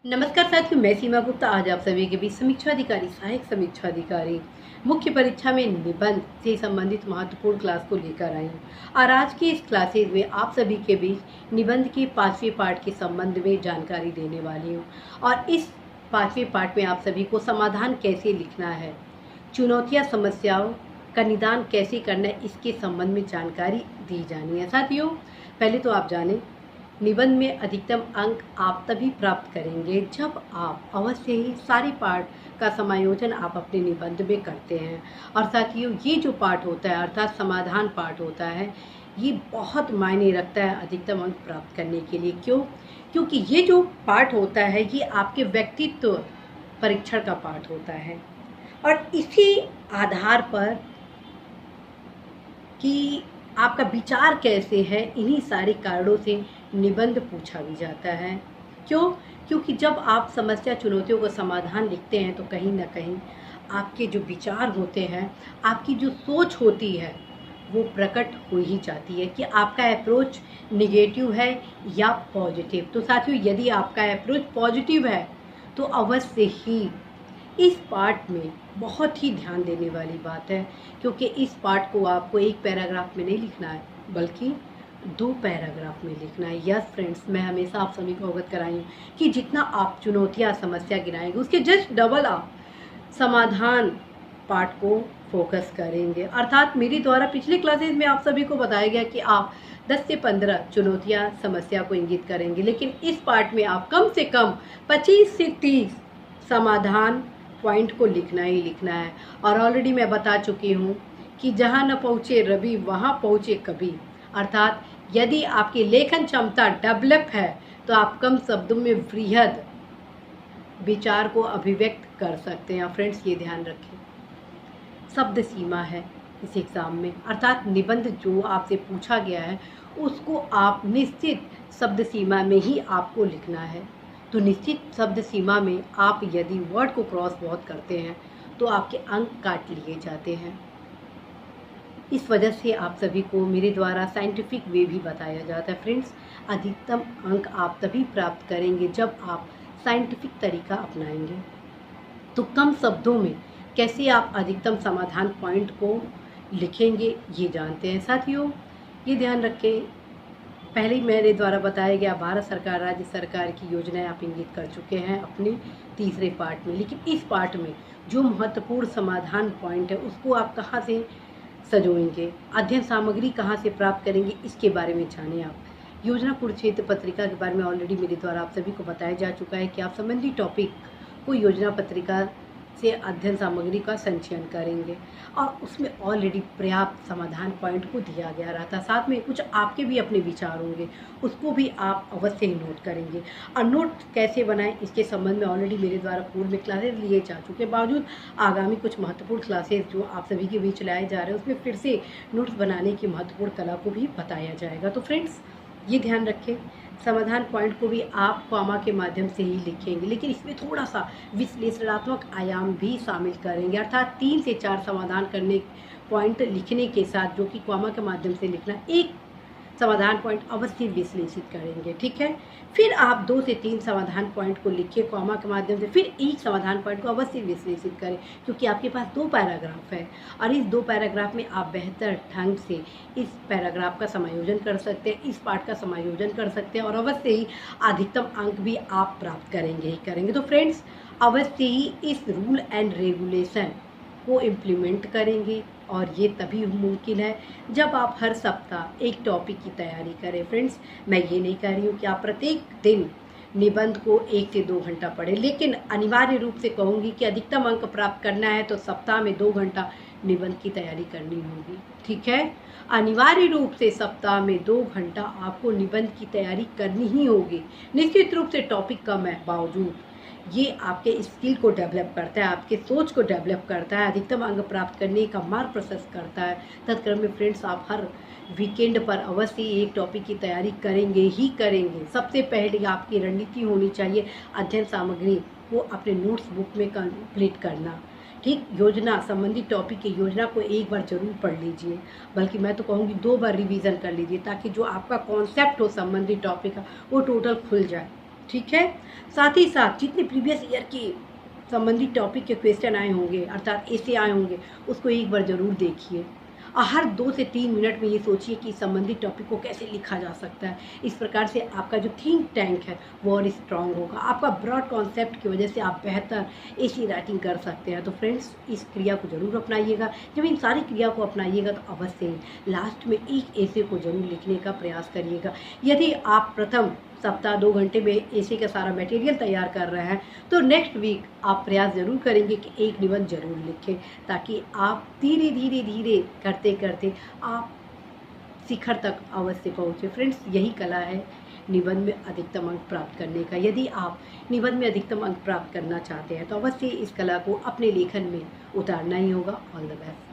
नमस्कार साथियों, मैं सीमा गुप्ता आज आप सभी के बीच समीक्षा अधिकारी, सहायक समीक्षा अधिकारी मुख्य परीक्षा में निबंध से संबंधित महत्वपूर्ण क्लास को लेकर आई हूँ। और आज की इस क्लासेज में आप सभी के बीच निबंध के 5वें पार्ट के संबंध में जानकारी देने वाली हूँ। और इस 5वें पार्ट में आप सभी को समाधान कैसे लिखना है, चुनौतियाँ समस्याओं का निदान कैसे करना है, इसके संबंध में जानकारी दी जानी है। साथियों, पहले तो आप जानें, निबंध में अधिकतम अंक आप तभी प्राप्त करेंगे जब आप अवश्य ही सारे पार्ट का समायोजन आप अपने निबंध में करते हैं। और साथियों, ये जो पार्ट होता है अर्थात समाधान पार्ट होता है, ये बहुत मायने रखता है अधिकतम अंक प्राप्त करने के लिए। क्यों? क्योंकि ये जो पार्ट होता है ये आपके व्यक्तित्व परीक्षण का पार्ट होता है। और इसी आधार पर कि आपका विचार कैसे है, इन्हीं सारे कारणों से निबंध पूछा भी जाता है। क्यों? क्योंकि जब आप समस्या चुनौतियों का समाधान लिखते हैं तो कहीं ना कहीं आपके जो विचार होते हैं, आपकी जो सोच होती है, वो प्रकट हो ही जाती है कि आपका अप्रोच निगेटिव है या पॉजिटिव। तो साथियों, यदि आपका अप्रोच पॉजिटिव है तो अवश्य ही इस पार्ट में बहुत ही ध्यान देने वाली बात है, क्योंकि इस पार्ट को आपको एक पैराग्राफ में नहीं लिखना है बल्कि 2 पैराग्राफ में लिखना है। यस फ्रेंड्स, मैं हमेशा आप सभी को अवगत कराई हूँ कि जितना आप चुनौतियाँ समस्या गिनाएंगे उसके जस्ट डबल आप समाधान पार्ट को फोकस करेंगे। अर्थात मेरे द्वारा पिछले क्लासेस में आप सभी को बताया गया कि आप 10 से 15 चुनौतियाँ समस्या को इंगित करेंगे, लेकिन इस पार्ट में आप कम से कम 25 से 30 समाधान पॉइंट को लिखना ही लिखना है। और ऑलरेडी मैं बता चुकी हूँ कि जहाँ न पहुँचे रवि वहाँ पहुँचे कभी। अर्थात यदि आपकी लेखन क्षमता डेवलप है तो आप कम शब्दों में वृहद विचार को अभिव्यक्त कर सकते हैं। फ्रेंड्स, ये ध्यान रखें, शब्द सीमा है इस एग्ज़ाम में, अर्थात निबंध जो आपसे पूछा गया है उसको आप निश्चित शब्द सीमा में ही आपको लिखना है। तो निश्चित शब्द सीमा में आप यदि वर्ड को क्रॉस बहुत करते हैं तो आपके अंक काट लिए जाते हैं। इस वजह से आप सभी को मेरे द्वारा साइंटिफिक वे भी बताया जाता है। फ्रेंड्स, अधिकतम अंक आप तभी प्राप्त करेंगे जब आप साइंटिफिक तरीका अपनाएंगे। तो कम शब्दों में कैसे आप अधिकतम समाधान पॉइंट को लिखेंगे ये जानते हैं। साथियों, ये ध्यान रखें, पहले ही मेरे द्वारा बताया गया भारत सरकार राज्य सरकार की योजनाएं आप इंगित कर चुके हैं अपने तीसरे पार्ट में, लेकिन इस पार्ट में जो महत्वपूर्ण समाधान पॉइंट है उसको आप कहाँ से सजोएंगे, अध्ययन सामग्री कहाँ से प्राप्त करेंगे, इसके बारे में जानें। आप योजना कुरुक्षेत्र पत्रिका के बारे में ऑलरेडी मेरे द्वारा आप सभी को बताया जा चुका है कि आप संबंधित टॉपिक को योजना पत्रिका से अध्ययन सामग्री का संचयन करेंगे और उसमें ऑलरेडी पर्याप्त समाधान पॉइंट को दिया गया रहता। साथ में कुछ आपके भी अपने विचार होंगे, उसको भी आप अवश्य ही नोट करेंगे। और नोट कैसे बनाएं इसके संबंध में ऑलरेडी मेरे द्वारा पूर्व में क्लासेस लिए जा चुके, बावजूद आगामी कुछ महत्वपूर्ण क्लासेस जो आप सभी के बीच लाए जा रहे हैं उसमें फिर से नोट्स बनाने की महत्वपूर्ण कला को भी बताया जाएगा। तो फ्रेंड्स, ये ध्यान रखें, समाधान पॉइंट को भी आप कॉमा के माध्यम से ही लिखेंगे, लेकिन इसमें थोड़ा सा विश्लेषणात्मक आयाम भी शामिल करेंगे। अर्थात 3 से 4 समाधान करने पॉइंट लिखने के साथ, जो कि कॉमा के माध्यम से लिखना, एक समाधान पॉइंट अवश्य विश्लेषित करेंगे। ठीक है, फिर आप 2 से 3 समाधान पॉइंट को लिखिए कॉमा के माध्यम से, फिर एक समाधान पॉइंट को अवश्य विश्लेषित करें, क्योंकि आपके पास 2 पैराग्राफ है और इस 2 पैराग्राफ में आप बेहतर ढंग से इस पैराग्राफ का समायोजन कर सकते हैं, इस पार्ट का समायोजन कर सकते हैं और अवश्य ही अधिकतम अंक भी आप प्राप्त करेंगे ही करेंगे। तो फ्रेंड्स, अवश्य ही इस रूल एंड रेगुलेशन को इम्प्लीमेंट करेंगे और ये तभी मुमकिन है जब आप हर सप्ताह एक टॉपिक की तैयारी करें। फ्रेंड्स, मैं ये नहीं कह रही हूँ कि आप प्रत्येक दिन निबंध को 1 से 2 घंटा पढ़ें, लेकिन अनिवार्य रूप से कहूँगी कि अधिकतम अंक प्राप्त करना है तो सप्ताह में 2 घंटा निबंध की तैयारी करनी होगी। ठीक है, अनिवार्य रूप से सप्ताह में 2 घंटा आपको निबंध की तैयारी करनी ही होगी। निश्चित रूप से टॉपिक कम है, बावजूद ये आपके स्किल को डेवलप करता है, आपके सोच को डेवलप करता है, अधिकतम अंक प्राप्त करने का मार्ग प्रशस्त करता है। तत्क्रम में फ्रेंड्स, आप हर वीकेंड पर अवश्य एक टॉपिक की तैयारी करेंगे ही करेंगे। सबसे पहले आपकी रणनीति होनी चाहिए अध्ययन सामग्री को अपने नोट्स बुक में कंप्लीट करना। ठीक, योजना संबंधित टॉपिक की योजना को एक बार जरूर पढ़ लीजिए, बल्कि मैं तो कहूँगी 2 बार रिवीजन कर लीजिए, ताकि जो आपका कॉन्सेप्ट हो संबंधित टॉपिक का वो टोटल खुल जाए। ठीक है। साथ ही साथ जितने प्रीवियस ईयर के संबंधित टॉपिक के क्वेश्चन आए होंगे अर्थात ऐसे आए होंगे, उसको एक बार ज़रूर देखिए और हर 2 से 3 मिनट में ये सोचिए कि संबंधित टॉपिक को कैसे लिखा जा सकता है। इस प्रकार से आपका जो थिंक टैंक है वो और स्ट्रांग होगा। आपका ब्रॉड कॉन्सेप्ट की वजह से आप बेहतर ऐसी राइटिंग कर सकते हैं। तो फ्रेंड्स, इस क्रिया को ज़रूर अपनाइएगा। जब इन सारी क्रिया को अपनाइएगा तो अवश्य ही लास्ट में एक ऐसे को ज़रूर लिखने का प्रयास करिएगा। यदि आप प्रथम सप्ताह 2 घंटे में ऐसे का सारा मटेरियल तैयार कर रहे हैं तो नेक्स्ट वीक आप प्रयास ज़रूर करेंगे कि एक निबंध ज़रूर लिखें, ताकि आप धीरे धीरे धीरे करते करते आप शिखर तक अवश्य पहुँचे। फ्रेंड्स, यही कला है निबंध में अधिकतम अंक प्राप्त करने का। यदि आप निबंध में अधिकतम अंक प्राप्त करना चाहते हैं तो अवश्य इस कला को अपने लेखन में उतारना ही होगा। All the best.